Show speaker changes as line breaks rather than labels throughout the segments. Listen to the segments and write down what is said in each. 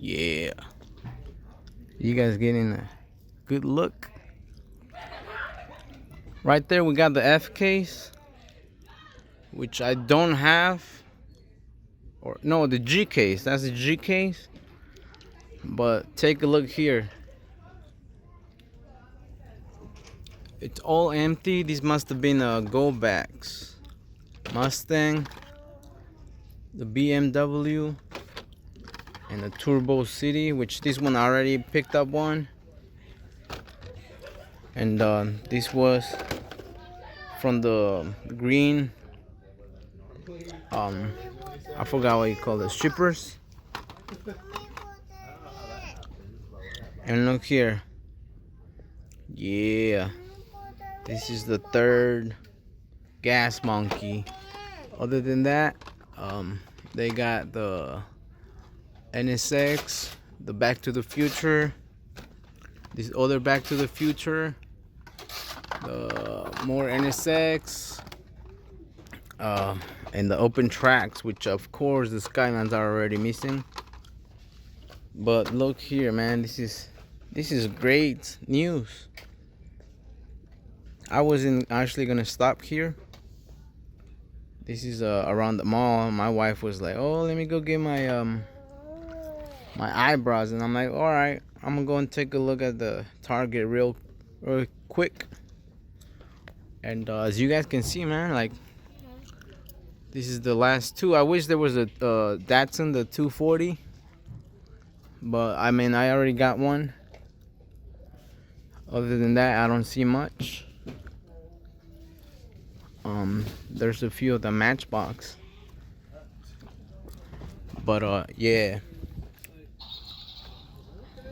Yeah. You guys getting a good look? Right there we got the F case, which I don't have. Or no, the G case. That's the G case. But take a look here. It's all empty. These must have been go backs. Mustang, the BMW, and the Turbo City, which this one I already picked up one. And this was from the green, I forgot what you call it, strippers. And look here, yeah, this is the third gas monkey. Other than that, they got the NSX, the Back to the Future, this other Back to the Future, the more NSX, and the open tracks, which of course the Skylines are already missing. But look here, man, this is great news. I wasn't actually gonna stop here. This is around the mall. My wife was like, "Oh, let me go get my my eyebrows," and I'm like, "All right, I'm gonna go and take a look at the Target real quick." And as you guys can see, man, like, this is the last two. I wish there was a Datsun, the 240, but I mean, I already got one. Other than that, I don't see much. There's a few of the Matchbox, but yeah.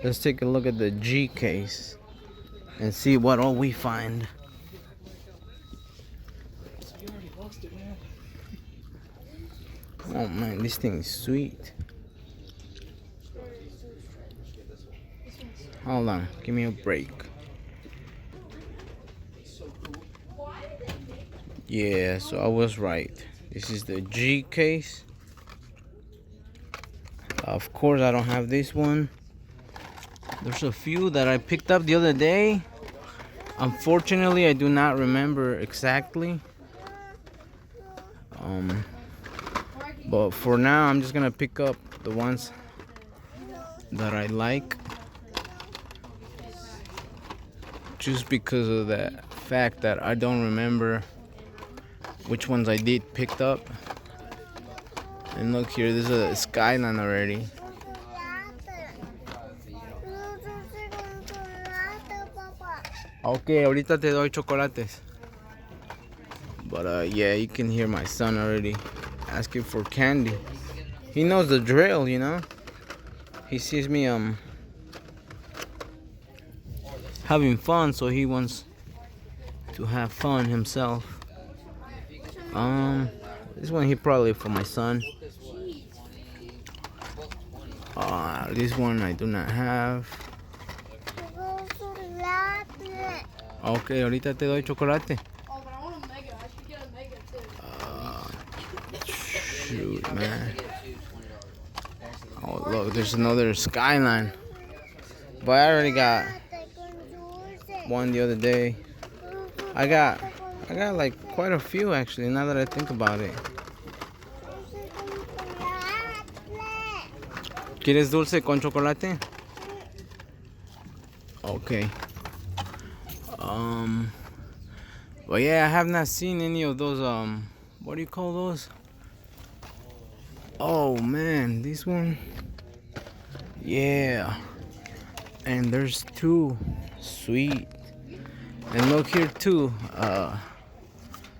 Let's take a look at the G case and see what all we find. Oh man, this thing is sweet. Hold on, give me a break. Yeah, so I was right. This is the G case. Of course, I don't have this one. There's a few that I picked up the other day. Unfortunately, I do not remember exactly. But for now, I'm just gonna pick up the ones that I like, just because of that fact that I don't remember which ones I did picked up. And look here, there's a Skyline already. Okay, ahorita te doy chocolates. But yeah, you can hear my son already asking for candy. He knows the drill, you know. He sees me having fun, so he wants to have fun himself. This one he probably for my son. This one I do not have. Okay, ahorita te doy chocolate. Shoot, man. Oh look, there's another Skyline. But I already got one the other day. I got like quite a few actually, now that I think about it. ¿Quieres dulce con chocolate? Okay. But yeah, I have not seen any of those, what do you call those? Oh man, this one. Yeah. And there's two. Sweet. And look here too.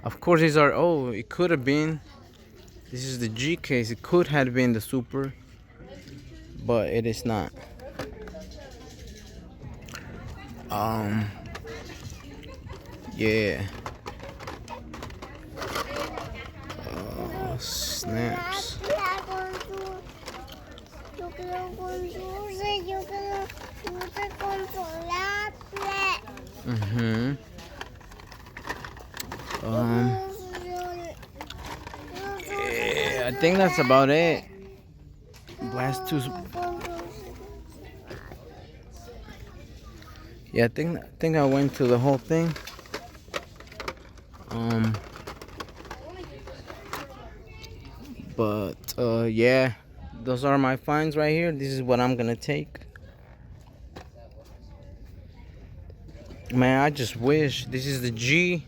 Of course these are, oh, it could have been. This is the G case. It could have been the Super, but it is not. Yeah. Snaps. Yeah, I think that's about it. Last two Yeah, I think I went to the whole thing. But yeah, those are my finds right here. This is what I'm gonna take. Man, I just wish this is the G.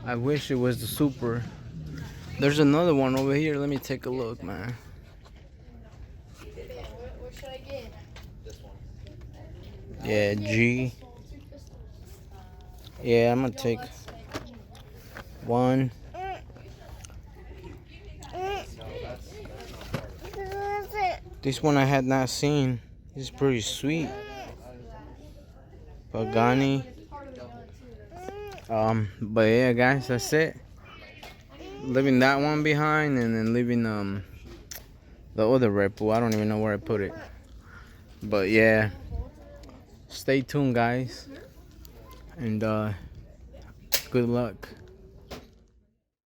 I wish it was the Super. There's another one over here. Let me take a look, man.
What should I get?
Yeah, G. Yeah, I'm gonna take one. This one I had not seen. This is pretty sweet. Pagani. But yeah, guys, that's it. Leaving that one behind, and then leaving the other Red Bull. I don't even know where I put it. But yeah, stay tuned, guys, and good luck.